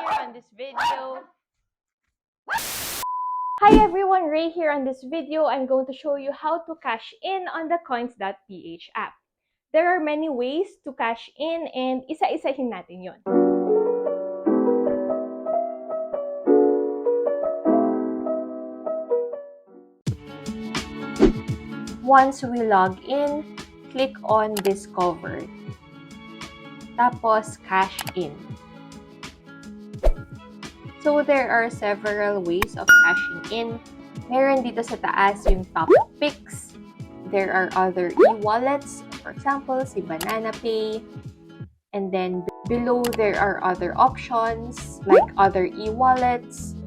on this video. Hi everyone, Ray here. On this video, I'm going to show you how to cash in on the Coins.ph app. There are many ways to cash in and isa-isahin natin yon. Once we log in, click on Discover. Tapos, cash in. So, there are several ways of cashing in. Meron dito sa taas yung top picks. There are other e-wallets. For example, si Banana Pay. And then, below, there are other options like other e-wallets.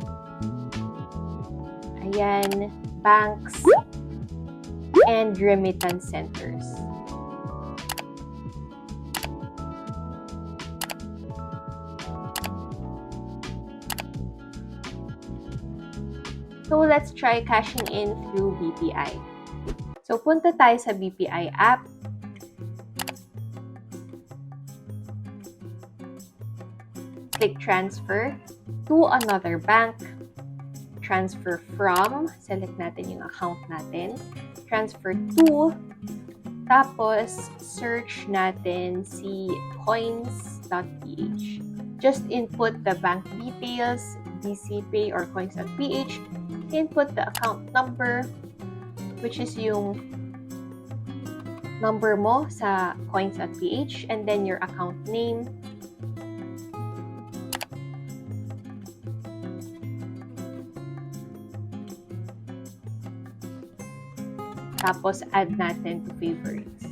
Ayan, banks. And remittance centers. So, let's try cashing in through BPI. So, punta tayo sa BPI app. Click transfer to another bank. Transfer from, select natin yung account natin. Transfer to, tapos search natin si Coins.ph. Just input the bank details, BCPay or Coins.ph. Input the account number, which is yung number mo sa Coins.ph, and then your account name. Tapos, add natin to favorites.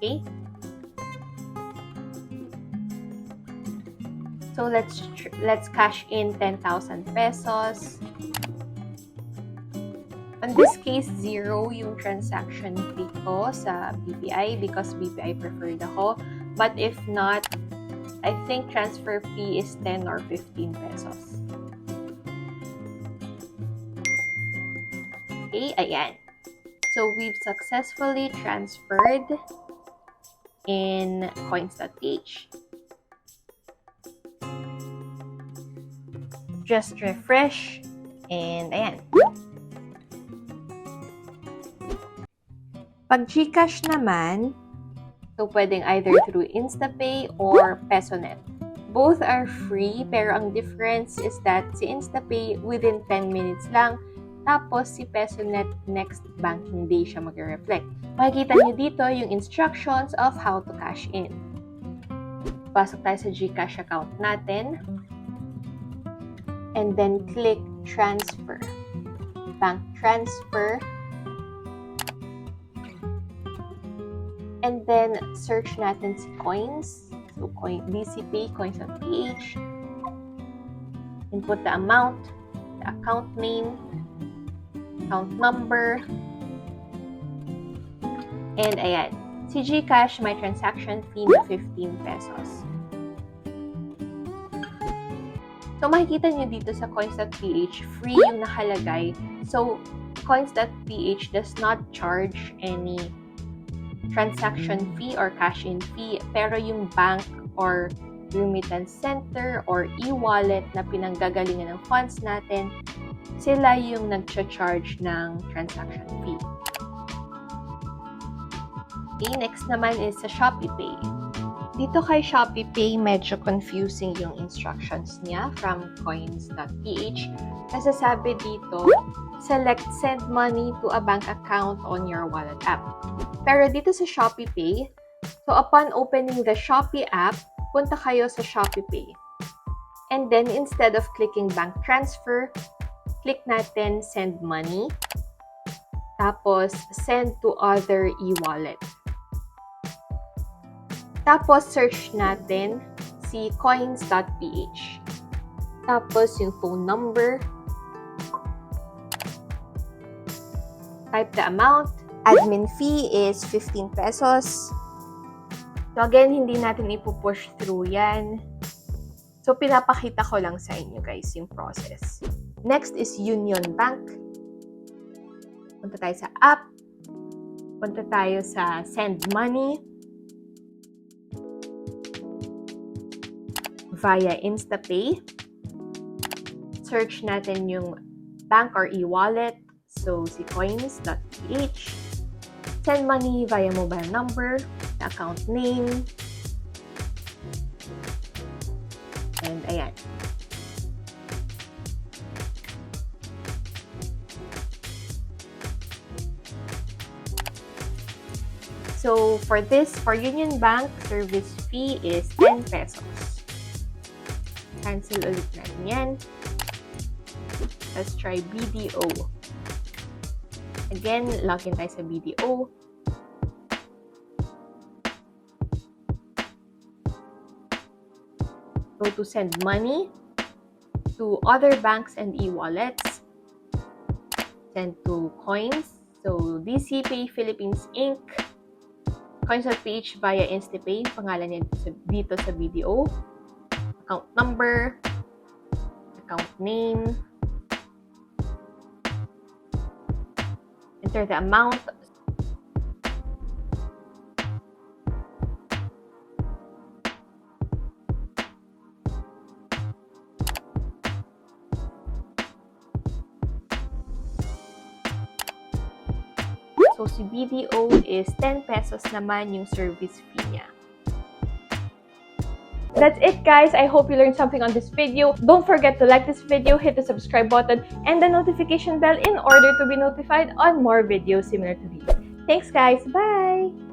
Okay? So, let's cash in 10,000 pesos. In this case, 0 yung transaction fee ko sa BPI because BPI preferred ako. But if not, I think transfer fee is 10 or 15 pesos. Okay, ayan. So, we've successfully transferred in Coins.ph. Just refresh, and ayan. Pag Gcash naman, so pwedeng either through InstaPay or PesoNet. Both are free, pero ang difference is that si InstaPay within 10 minutes lang, tapos si PesoNet next banking day siya mag-reflect. Makikita nyo dito yung instructions of how to cash in. Pasok tayo sa Gcash account natin. And then click transfer. Bank transfer. And then search natin si Coins. So BCPay, Coins.ph. Input the amount, the account name, account number, and ayan. Si Gcash, may transaction fee na 15 pesos. So, makikita nyo dito sa Coins.ph, free yung nakalagay. So, Coins.ph does not charge any transaction fee or cash-in fee, pero yung bank or remittance center or e-wallet na pinanggagalingan ng funds natin, sila yung nag-charge ng transaction fee. Okay, next naman is sa ShopeePay. Dito kay ShopeePay, medyo confusing yung instructions niya from Coins.ph. Kasi sabi dito, select send money to a bank account on your wallet app. Pero dito sa ShopeePay, so upon opening the Shopee app, punta kayo sa ShopeePay. And then, instead of clicking bank transfer, click natin send money. Tapos, send to other e-wallet. Tapos, search natin si Coins.ph. Tapos, yung phone number. Type the amount. Admin fee is 15 pesos. So, again, hindi natin ipupush through yan. So, pinapakita ko lang sa inyo, guys, yung process. Next is UnionBank. Punta tayo sa app. Punta tayo sa send money. via InstaPay. Search natin yung bank or e-wallet. So, si Coins.ph. Send money via mobile number, account name, and ayan. So, for UnionBank, service fee is 10 pesos. Cancel ulit natin yan. Let's try BDO. Again, login tayo sa BDO. Go to send money to other banks and e-wallets. Send to Coins. So, DCPay Philippines Inc. Coins.ph via InstaPay. Pangalan niya dito sa BDO. Account number. Account name. Enter the amount. So, si BDO is 10 pesos naman yung service fee niya. That's it, guys. I hope you learned something on this video. Don't forget to like this video, hit the subscribe button, and the notification bell in order to be notified on more videos similar to these. Thanks, guys. Bye!